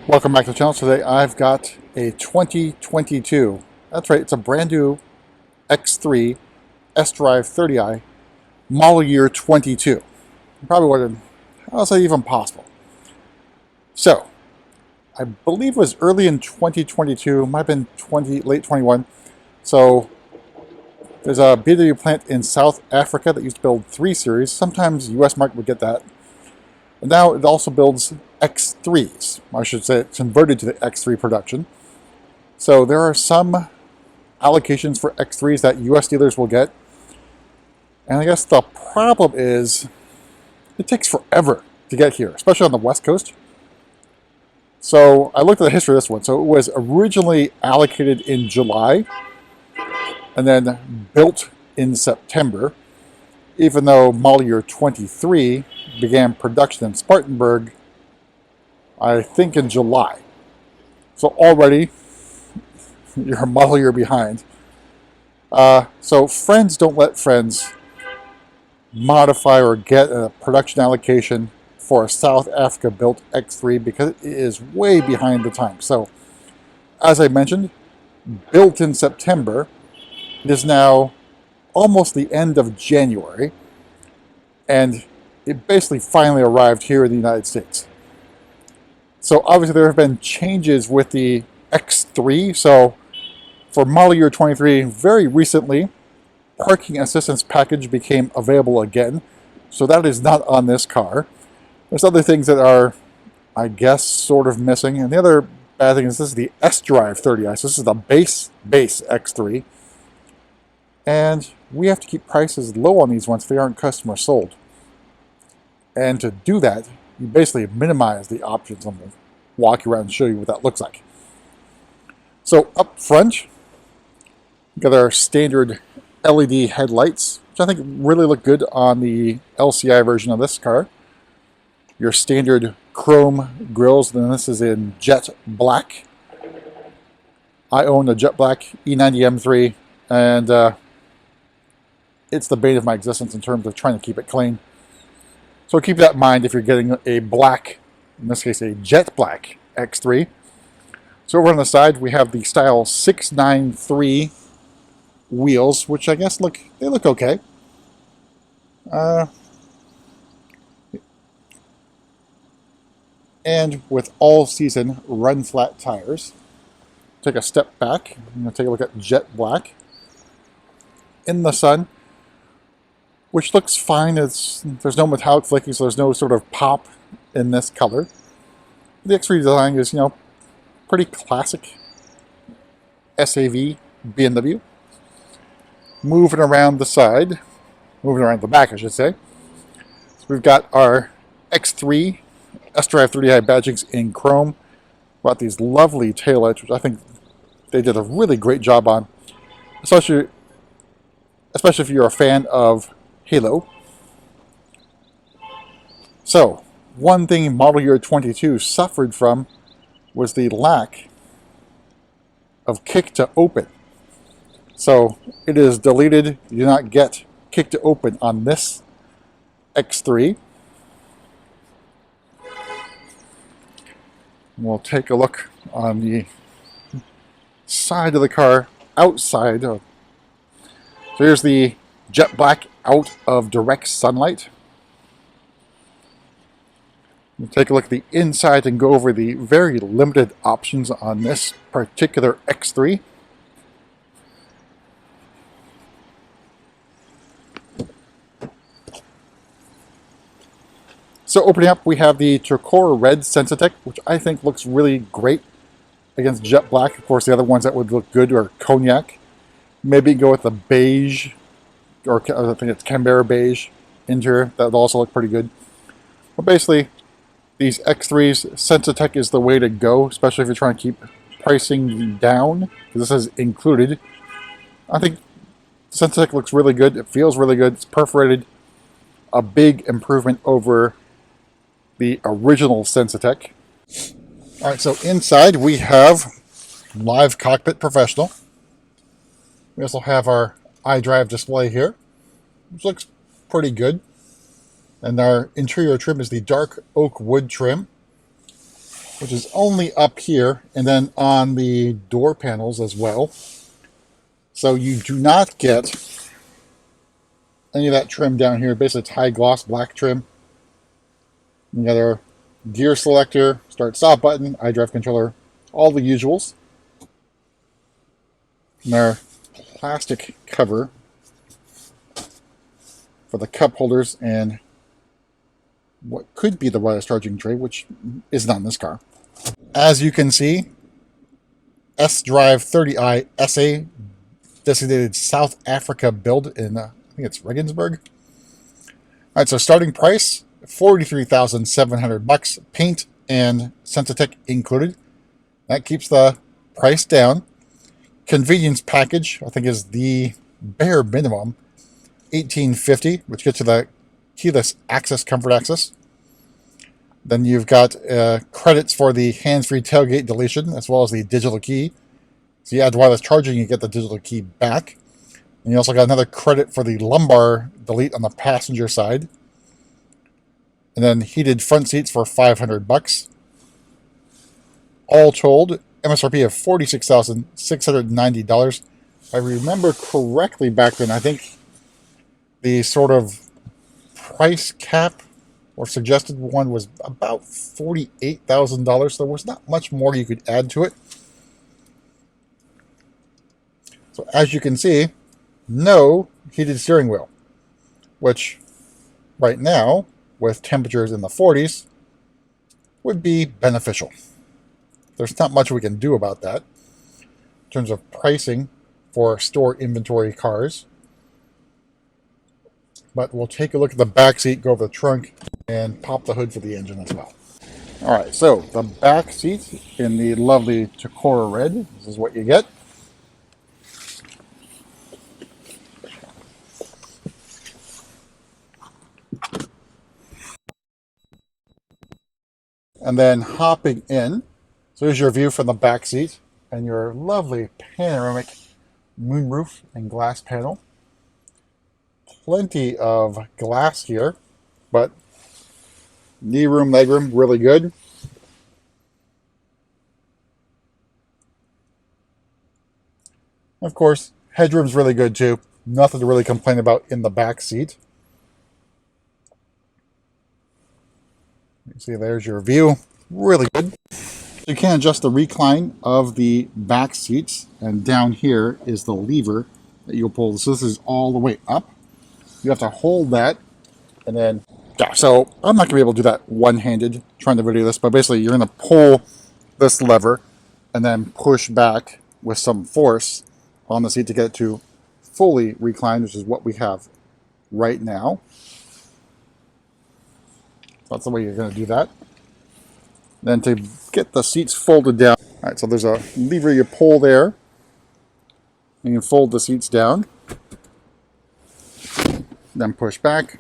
Welcome back to the channel. Today I've got a 2022, that's right, it's a brand new X3 sDrive30i model year 22. You probably wondering, how is that even possible? So, I believe it was early in 2022, might have been late 21. So, there's a BMW plant in South Africa that used to build 3 Series. Sometimes the US market would get that. And now it also builds X3s. I should say it's converted to the X3 production. So there are some allocations for X3s that US dealers will get. And I guess the problem is it takes forever to get here, especially on the West Coast. So I looked at the history of this one. So it was originally allocated in July and then built in September, even though model year 23 began production in Spartanburg, I think in July. So already, you're a model year behind. So friends don't let friends modify or get a production allocation for a South Africa built X3 because it is way behind the time. So, as I mentioned, built in September, it is now almost the end of January, and it basically finally arrived here in the United States. So obviously there have been changes with the X3. So for model year 23, very recently, parking assistance package became available again. So that is not on this car. There's other things that are, I guess, sort of missing. And the other bad thing is this is the sDrive30i. So this is the base X3. And we have to keep prices low on these ones if they aren't customer sold. And to do that, you basically minimize the options. I'm going to walk you around and show you what that looks like. So up front, we've got our standard LED headlights, which I think really look good on the LCI version of this car. Your standard chrome grills, then this is in jet black. I own a jet black E90 M3, and it's the bane of my existence in terms of trying to keep it clean. So keep that in mind if you're getting a black, in this case a jet black X3. So over on the side we have the style 693 wheels, which I guess look okay. And with all-season run-flat tires. Take a step back. I'm going to take a look at jet black. In the sun, which looks fine. There's no metallic flaking, so there's no sort of pop in this color. The X3 design is, pretty classic SAV BMW. Moving around the back, I should say. So we've got our X3 sDrive30i badgings in chrome. Got these lovely taillights, which I think they did a really great job on, especially if you're a fan of Halo. So, one thing model year 22 suffered from was the lack of kick to open. So, it is deleted. You do not get kick to open on this X3. We'll take a look on the side of the car, outside. So here's the jet black out of direct sunlight. We'll take a look at the inside and go over the very limited options on this particular X3. So opening up, we have the Turquoise Red Sensitech, which I think looks really great against jet black. Of course, the other ones that would look good are Cognac. Maybe go with the beige, or I think it's Canberra beige interior. That would also look pretty good. But basically, these X3s, Sensitech is the way to go, especially if you're trying to keep pricing down, because this is included. I think Sensitech looks really good. It feels really good. It's perforated. A big improvement over the original Sensitech. Alright, so inside we have Live Cockpit Professional. We also have our iDrive display here, which looks pretty good. And our interior trim is the dark oak wood trim. which is only up here and then on the door panels as well. So you do not get any of that trim down here. Basically, it's high gloss black trim. You got our gear selector, start stop button, iDrive controller, all the usuals. And our plastic cover for the cup holders and what could be the wireless charging tray, which is not in this car. As you can see, sDrive30i SA, designated South Africa build in, I think it's Regensburg. All right, so starting price, $43,700, paint and Sensitech included. That keeps the price down. Convenience package, I think, is the bare minimum, $1,850, which gets you the keyless access, comfort access. Then you've got credits for the hands-free tailgate deletion, as well as the digital key. So you add wireless charging, you get the digital key back. And you also got another credit for the lumbar delete on the passenger side. And then heated front seats for $500. All told, MSRP of $46,690. If I remember correctly back then, I think the sort of price cap or suggested one was about $48,000. There was not much more you could add to it. So as you can see, no heated steering wheel, which right now, with temperatures in the 40s, would be beneficial. There's not much we can do about that in terms of pricing for store inventory cars. But we'll take a look at the back seat, go over the trunk, and pop the hood for the engine as well. All right, so the back seat in the lovely Tacora red. This is what you get. And then hopping in, so here's your view from the back seat and your lovely panoramic moonroof and glass panel. Plenty of glass here, but knee room, leg room, really good. Of course, headroom's really good too. Nothing to really complain about in the back seat. You see, there's your view. Really good. You can adjust the recline of the back seats, and down here is the lever that you'll pull. So this is all the way up. You have to hold that, and then, yeah, so I'm not going to be able to do that one-handed trying to video this, but basically you're going to pull this lever and then push back with some force on the seat to get it to fully recline, which is what we have right now. That's the way you're going to do that. Then to get the seats folded down, all right, so there's a lever you pull there, and you fold the seats down, then push back.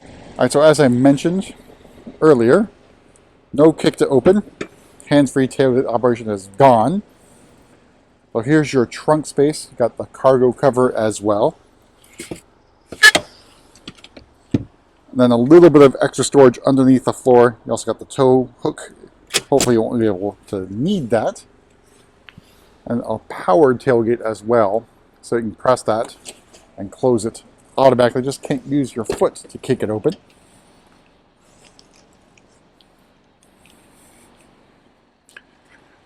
All right, so as I mentioned earlier, no kick to open. Hands-free tailgate operation is gone. So here's your trunk space. You've got the cargo cover as well. And then a little bit of extra storage underneath the floor. You also got the tow hook. Hopefully you won't be able to need that. And a powered tailgate as well. So you can press that and close it automatically. Just can't use your foot to kick it open.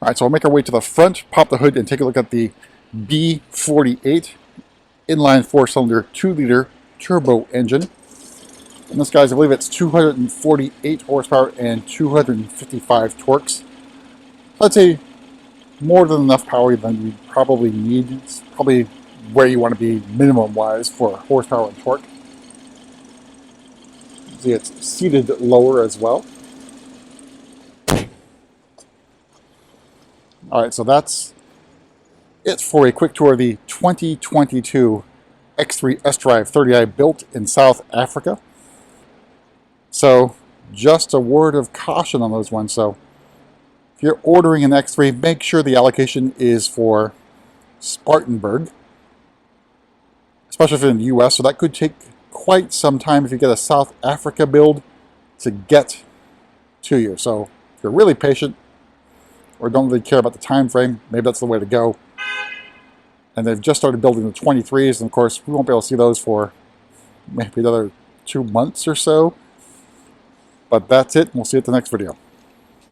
All right, so I'll make our way to the front, pop the hood, and take a look at the B48 inline 4-cylinder 2-liter turbo engine. And this, guys, I believe it's 248 horsepower and 255 torques. I'd say more than enough power than you probably need. It's probably where you want to be minimum-wise for horsepower and torque. See, it's seated lower as well. All right, so that's it for a quick tour of the 2022 X3 sDrive30i built in South Africa. So just a word of caution on those ones. So if you're ordering an X3, make sure the allocation is for Spartanburg, especially if it's in the US. So that could take quite some time if you get a South Africa build to get to you. So if you're really patient or don't really care about the time frame, maybe that's the way to go. And they've just started building the 23s, and of course we won't be able to see those for maybe another 2 months or so. But that's it, and we'll see you at the next video.